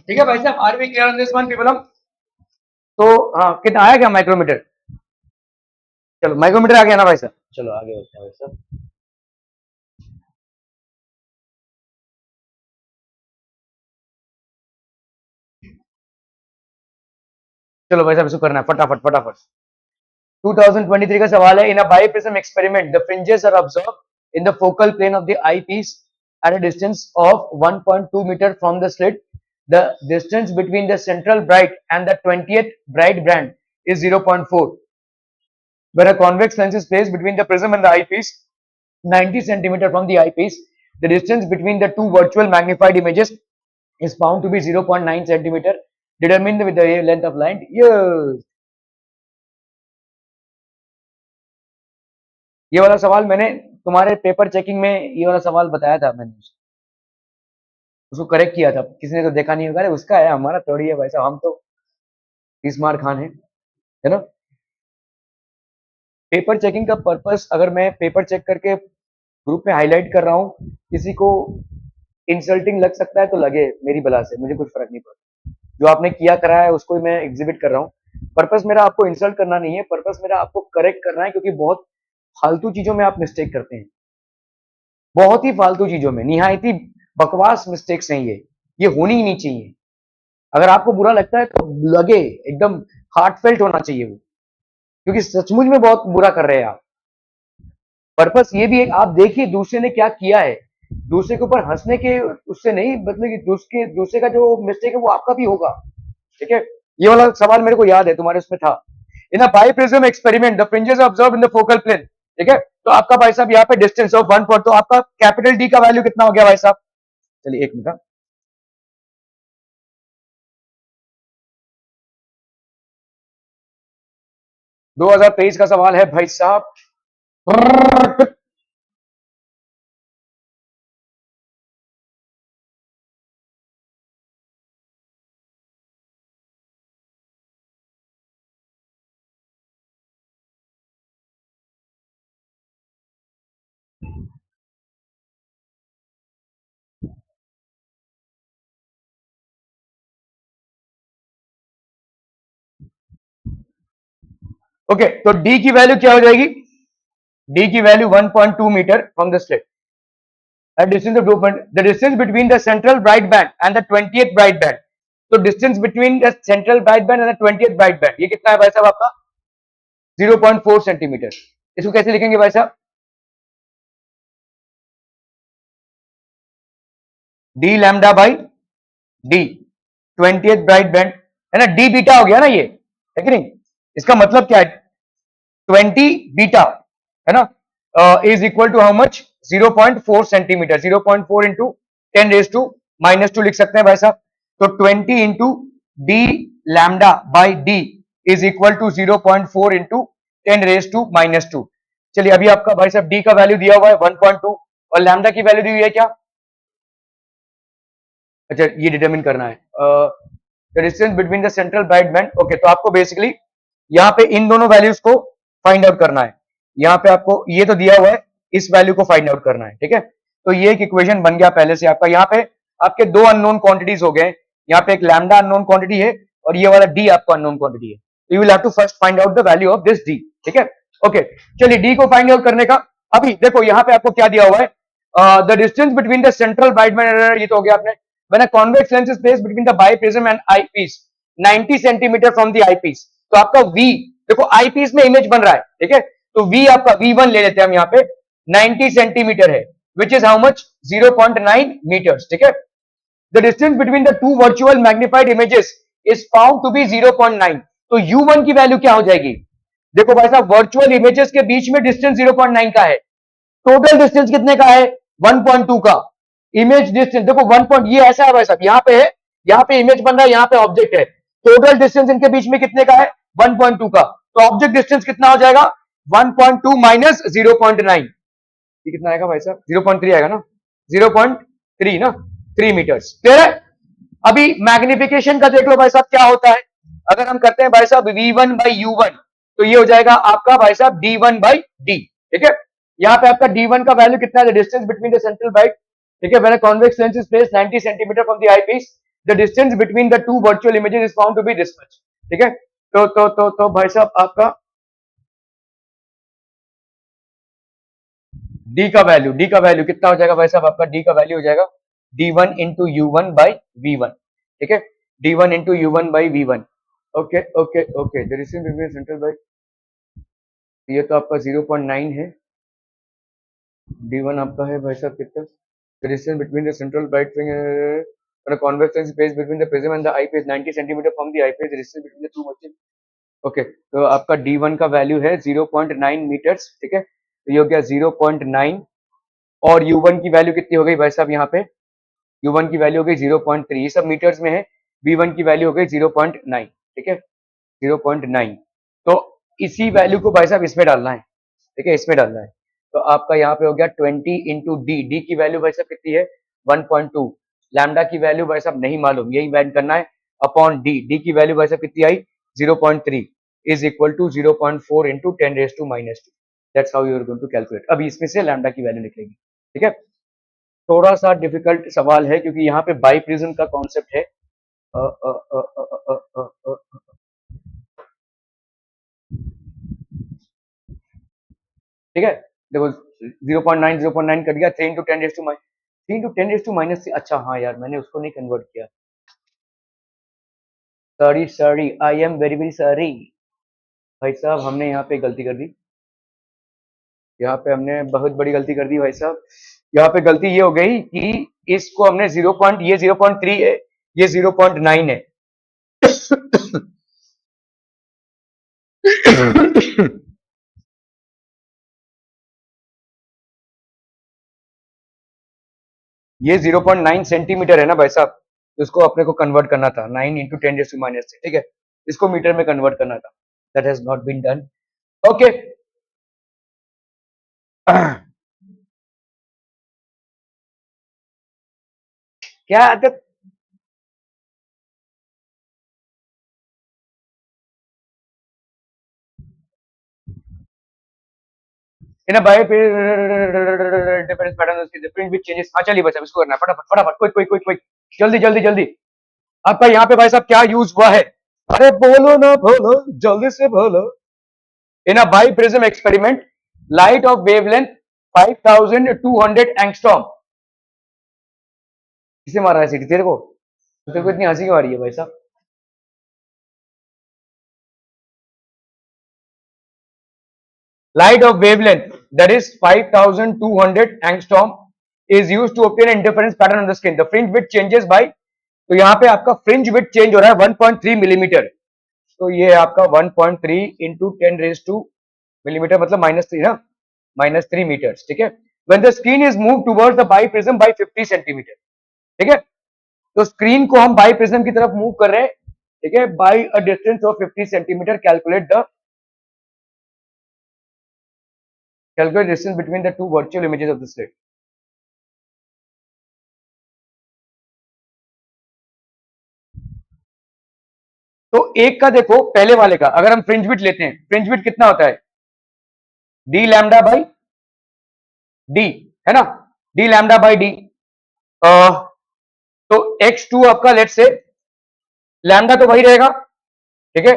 ठीक है भाई साहब, are we clear on this one people? हम तो हाँ, कितना आया क्या माइक्रोमीटर? चलो माइक्रोमीटर आ गया ना भाई साहब, चलो आगे बढ़ते हैं भाई साहब। चलो भाई साहब इसको करना है फटाफट फटाफट। 2023 का सवाल है, in a biprism experiment the fringes are observe in the focal plane of the eyepiece at a distance of 1.2 meter from the slit. The distance between the central bright and the 20th bright band is 0.4. Where a convex lens is placed between the prism and the eyepiece 90 centimeter from the eyepiece, the distance between the two virtual magnified images is found to be 0.9 centimeter. Determine with the wavelength of light. Yes. ये वाला सवाल मैंने तुम्हारे paper checking में ये वाला सवाल बताया था, मैंने उसको करेक्ट किया था, किसी ने तो देखा नहीं होगा। उसका है, हमारा थोड़ी है भाई साहब, हम तो 30 मार खान है ना। पेपर चेकिंग का पर्पस, अगर मैं पेपर चेक करके ग्रुप में हाईलाइट कर रहा हूँ, किसी को इंसल्टिंग लग सकता है तो लगे, मेरी बला से मुझे कुछ फर्क नहीं पड़ता। जो आपने किया करा है उसको मैं एग्जिबिट कर रहा हूँ। पर्पस मेरा आपको इंसल्ट करना नहीं है, पर्पस मेरा आपको करेक्ट करना है, क्योंकि बहुत फालतू चीजों में आप मिस्टेक करते हैं, बहुत ही फालतू चीजों में, निहायती बकवास मिस्टेक्स हैं ये होनी ही नहीं चाहिए। अगर आपको बुरा लगता है तो लगे, एकदम हार्टफेल्ट होना चाहिए वो, क्योंकि सचमुच में बहुत बुरा कर रहे हैं आप। पर्पस ये भी है, आप देखिए दूसरे ने क्या किया है, दूसरे के ऊपर हंसने के उससे नहीं, मतलब कि दूसरे का जो मिस्टेक है वो आपका भी होगा। ठीक है, ये वाला सवाल मेरे को याद है, तुम्हारे उसमें था। In a biprism experiment the fringes observe in the focal plane. ठीक है, तो आपका भाई साहब यहाँ पे डिस्टेंस ऑफ 1 पॉइंट, तो आपका कैपिटल डी का वैल्यू कितना हो गया भाई साहब? चलिए एक मिनट, 2023 का सवाल है भाई साहब। ओके, तो डी की वैल्यू क्या हो जाएगी? डी की value 1.2 metre from the slit, distance of 2 the distance between the central bright band and the 20th bright band, तो distance between the central bright band and the 20th bright band ये कितना है भाई साहब आपका? 0.4 centimetre. इसको कैसे लिखेंगे भाई साहब? D lambda by D, 20th bright band है ना, डी बीटा हो गया ना ये, है कि नहीं? इसका मतलब क्या है? 20 बीटा है ना, is equal to how much? 0.4 centimetre, 0.4 into 10⁻⁻² लिख सकते हैं भाई साहब। तो 20 into D lambda by D is equal to 0.4 into 10⁻²। चलिए अभी आपका भाई साहब डी का वैल्यू दिया हुआ है 1.2 और लैम्डा की वैल्यू दी हुई है क्या? अच्छा, ये डिटरमिन करना है the distance between the central bright band. Okay, तो आपको बेसिकली यहाँ पे इन दोनों वैल्यूज को फाइंड आउट करना है। यहाँ पे आपको ये तो दिया हुआ है, इस वैल्यू को फाइंड आउट करना है। ठीक है, तो ये एक इक्वेशन बन गया पहले से आपका। यहाँ पे आपके दो अननोन क्वांटिटीज हो गए, यहाँ पे एक लैम्डा अननोन क्वांटिटी है और ये वाला डी आपका अननोन क्वांटिटी है। You will have to first find out the value of this D. ठीक है, ओके, चलिए डी को फाइंड आउट करने का, अभी देखो यहाँ पे आपको क्या दिया हुआ है, the distance between the central bright band, ये तो हो गया आपने। When a convex lens is placed between the biprism and eyepiece 90 centimetre from the eyepiece, तो आपका V, देखो eyepiece में इमेज बन रहा है, ठीक है, तो V आपका V1 ले लेते हैं हम यहाँ पे, 90 सेंटीमीटर है, which is how much? 0.9 meters। ठीक है, the distance between the two virtual magnified images is found to be 0.9, तो U1 की वैल्यू क्या हो जाएगी? देखो भाई साहब, वर्चुअल इमेजेस के बीच में डिस्टेंस 0.9 का है, टोटल डिस्टेंस कितने का है? 1.2 का। इमेज डिस्टेंस देखो 1 पॉइंट, ये ऐसा है भाई साहब, यहाँ पे इमेज बन रहा है, यहाँ पे ऑब्जेक्ट है, टोटल डिस्टेंस इनके बीच में कितने का है? 1.2 का। तो ऑब्जेक्ट डिस्टेंस कितना हो जाएगा? 1.2 माइनस 0.9, ये कितना आएगा भाई साहब? 0.3 आएगा ना, 0.3 ना, 3 मीटर्स। क्लियर है? अभी मैग्निफिकेशन का देख लो भाई साहब क्या होता है। अगर हम करते हैं भाई साहब V1 बाई U1, तो ये हो जाएगा आपका भाई साहब D1 बाई D। ठीक है, यहाँ पे आपका D1 का वैल्यू कितना है? Distance between the central bright, ठीक है, when a convex lens is placed 90 centimetre from the eyepiece, the distance between the two virtual images is found to be this much. ठीक है, तो भाई साहब आपका डी का वैल्यू कितना हो जाएगा भाई साहब, आपका डी का वैल्यू हो जाएगा d1 into U one by V one. ठीक है, d1 into U one by V one. Okay okay okay, the distance between central by, ये तो आपका 0.9 है, d1 आपका है भाई साहब कितना, the distance between the central bright on a convex space between the prism and the eyepiece 90 centimeter from the eyepiece, the distance between the two vertices। Okay, तो आपका d1 का वैल्यू है 0.9 मीटर्स। ठीक है, तो ये हो गया 0.9, और u1 की वैल्यू कितनी हो गई भाई साहब, यहाँ पे u1 की वैल्यू हो गई 0.3, ये सब मीटर्स में है, v1 की वैल्यू हो गई 0.9। ठीक है, 0.9, तो इसी वैल्यू को भाई साहब इसमें डालना है। ठीक है, इसमें डालना है, तो आपका यहाँ पे हो गया 20 इंटू डी, डी की वैल्यू भाई साहब कितनी है 1.2, लैम्डा की वैल्यू भाई साहब नहीं मालूम, यही वैल्यू करना है अपॉन डी, डी की वैल्यू भाई साहब कितनी आई 0.3 is equal to 0.4 into 10⁻²। That's how you are going to calculate. अब इसमें से लैम्डा की वैल्यू निकलेगी। ठीक है, थोड़ा सा डिफिकल्ट सवाल है क्योंकि यहाँ पे बाई प्रिज्म का कॉन्सेप्ट है। अ, अ, अ, अ, अ, अ, अ, अ, ठीक है, देखो 0.9 0.9 कट गया, 3 इंटू 10⁻³ अच्छा हाँ यार मैंने उसको नहीं कन्वर्ट किया, sorry sorry, I am very very sorry भाई साहब, हमने यहाँ पे गलती कर दी, यहाँ पे हमने बहुत बड़ी गलती कर दी भाई साहब। यहाँ पे गलती ये हो गई कि इसको हमने ये 0.3 है, ये 0.9 है। ये 0.9 सेंटीमीटर है ना भाई साहब, तो इसको अपने को कन्वर्ट करना था 9 इंटू 10⁻⁻⁶। ठीक है, इसको मीटर में कन्वर्ट करना था, that has not been done. Okay, क्या आदत, इन बाय डिफरेंस पैटर्न उसकी डिफरेंट विच चेंजेस। हाँ चलिए भाई साहब इसको करना है फटाफट फटाफट, क्विक क्विक क्विक क्विक, जल्दी जल्दी जल्दी। आपका यहाँ पे भाई साहब क्या यूज हुआ है, अरे बोलो ना बोलो, जल्दी से बोलो। In a biprism experiment light of wavelength 5200 angstrom, किसे मारा है सीटी तेरे को, तेरे को इतनी हंसी क्यों आ रही है भाई साहब। Light of wavelength that is 5200 angstrom is used to obtain an interference pattern on the skin. The fringe width changes by, तो यहाँ पे आपका फ्रिंज विड्थ चेंज हो रहा है 1.3 मिलीमीटर, तो ये आपका 1.3 इंटू 10⁻² मिलीमीटर मतलब -3 ना, -3 मीटर्स। ठीक है, when the screen is moved towards the biprism by 50 centimetre. ठीक है, तो स्क्रीन को हम बाईप्रिज्म की तरफ मूव कर रहे हैं। ठीक है, by a distance of 50 centimetre calculate distance between the two virtual images of the slit। तो एक का देखो, पहले वाले का अगर हम फ्रिंज विड्थ लेते हैं, फ्रिंज विड्थ कितना होता है डी लैम्डा बाई डी, है ना, डी लैम्डा बाई डी। तो x2 आपका लेट से लैम्डा तो वही रहेगा। ठीक है,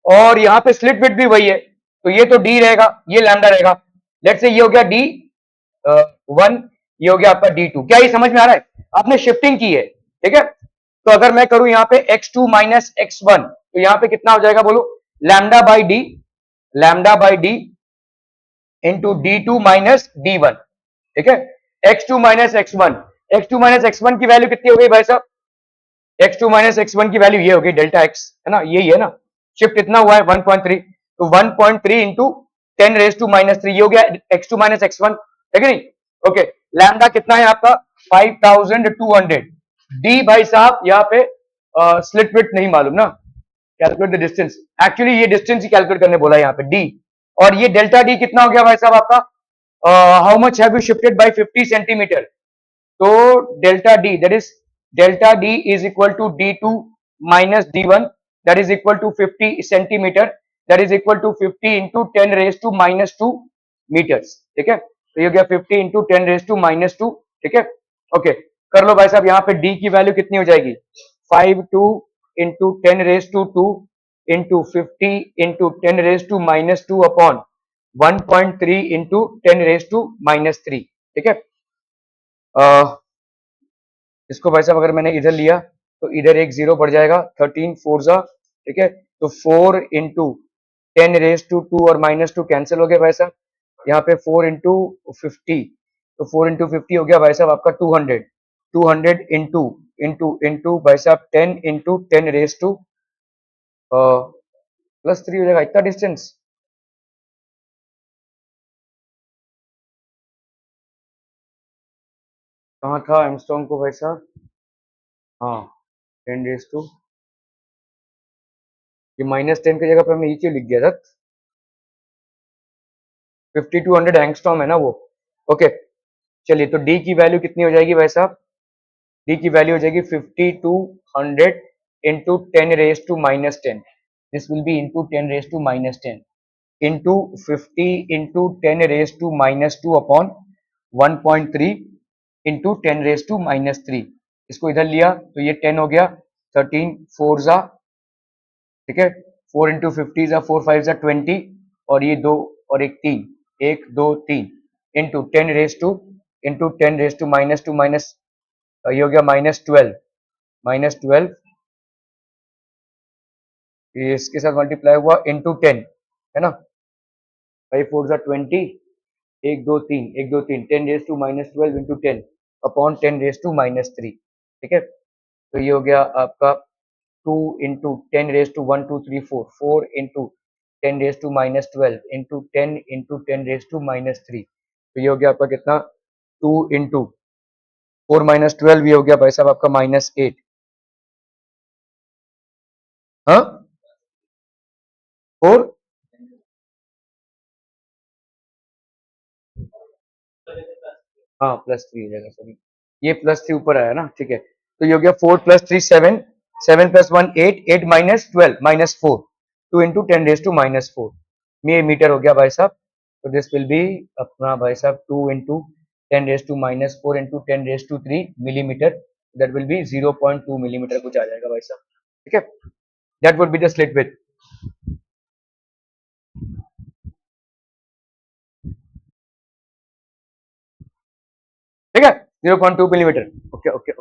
और यहाँ पे स्लिट विड्थ भी वही है, तो ये तो डी रहेगा, ये लैम्डा रहेगा। लेट से ये हो गया डी वन, ये हो गया आपका डी टू। क्या ये समझ में आ रहा है, आपने शिफ्टिंग की है। ठीक है, तो अगर मैं करूं यहाँ पे x2 माइनस x1, तो यहाँ पे कितना हो जाएगा बोलो, lambda by D, lambda by D into D two minus D one. ठीक है, x2 minus x1, x2 minus x1 की वैल्यू कितनी हो गई भाई साहब, x2 माइनस x1 की वैल्यू ये हो गई डेल्टा x, है ना, यही है ना, शिफ्ट इतना हुआ है 1.3, तो 1.3 इंटू 10⁻⁻³ ये हो गया x2 माइनस x1, है कि नहीं। ओके, लैम्डा कितना है आपका 5200, डी भाई साहब यहाँ पे स्लिट विड्थ नहीं मालूम ना, कैलकुलेट द डिस्टेंस, एक्चुअली ये डिस्टेंस ही कैलकुलेट करने बोला है यहाँ पे डी, और ये डेल्टा डी कितना हो गया भाई साहब आपका, how much have you shifted by 50 centimetre, तो delta D that is delta D is equal to d2 minus d1 that is equal to 50 centimetre, that is equal to 50 into 10⁻²⁻² metres. ठीक है, तो ये हो गया 50 इंटू 10⁻²⁻²। ठीक है, okay, कर लो भाई साहब, यहाँ पे d की वैल्यू कितनी हो जाएगी 52 into 10 raised to 2 into 50 into 10 raised to minus 2 upon 1.3 into 10 raised to minus 3। ठीक है। इसको भाई साहब अगर मैंने इधर लिया तो इधर एक जीरो बढ़ जाएगा, 13 फोर जा, ठीक है। तो 4 इंटू 10 रेज टू 2 और माइनस 2 कैंसिल हो गया भाई साहब। यहाँ पे 4 इंटू 50, तो 4 इंटू 50 हो गया भाई साहब आपका 200। 200 इंटू इंटू इंटू भाई साहब 10 इंटू 10 रेज टू +3 हो जाएगा। इतना डिस्टेंस कहाँ था एमस्ट्रॉन्ग को भाई साहब? हाँ, 10 रेज टू, ये -10 की जगह पे हमने ये क्यों लिख दिया था? 5200 एंगस्ट्रॉम है ना वो। ओके, चलिए तो डी की वैल्यू कितनी हो जाएगी भाई साहब? डी की वैल्यू हो जाएगी 5200 into 10 raise to -10। This will be into 10 raise to -10 into 50 into 10 raise to -2 upon 1.3 into 10 raise to -3। इसको इधर लिया तो ये 10 हो गया, 13 फोर जा, ठीक है। 4 इंटू 50 जा 4 5 जा 20, और ये दो और एक तीन, 1 2 3 into 10 raise to into 10 raise to -2 minus, ये हो गया -12, -12, ये इसके साथ मल्टीप्लाई हुआ इंटू 10, है ना। 5 4 जा 20, 1 2 3 1 2 3, 10 raise to -12 into 10 upon 10 raise to -3, ठीक है। तो ये हो गया आपका 2 into 10 raise to 1 2 3 4, 4 into 10 raise to -12 into 10 into 10 raise to -3। तो ये हो गया आपका कितना? 2 इंटू 4 -12, ये हो गया भाई साहब आपका -8। हाँ, 4, हाँ +3 हो जाएगा, सॉरी ये +3 ऊपर आया ना, ठीक है। तो ये हो गया 4 + 3 7, 7 + 1 8, 8 -12 -4, 2 इंटू 10 रेज टू -4, ये मीटर हो गया भाई साहब। तो दिस विल बी अपना भाई साहब 2 into 10 raise to -4 into 10 raise to 3 millimetre, that will be 0.2 millimetre कुछ आ जाएगा भाई साहब, ठीक है। That would be the slit width, ठीक है, 0.2 मिलीमीटर। Okay okay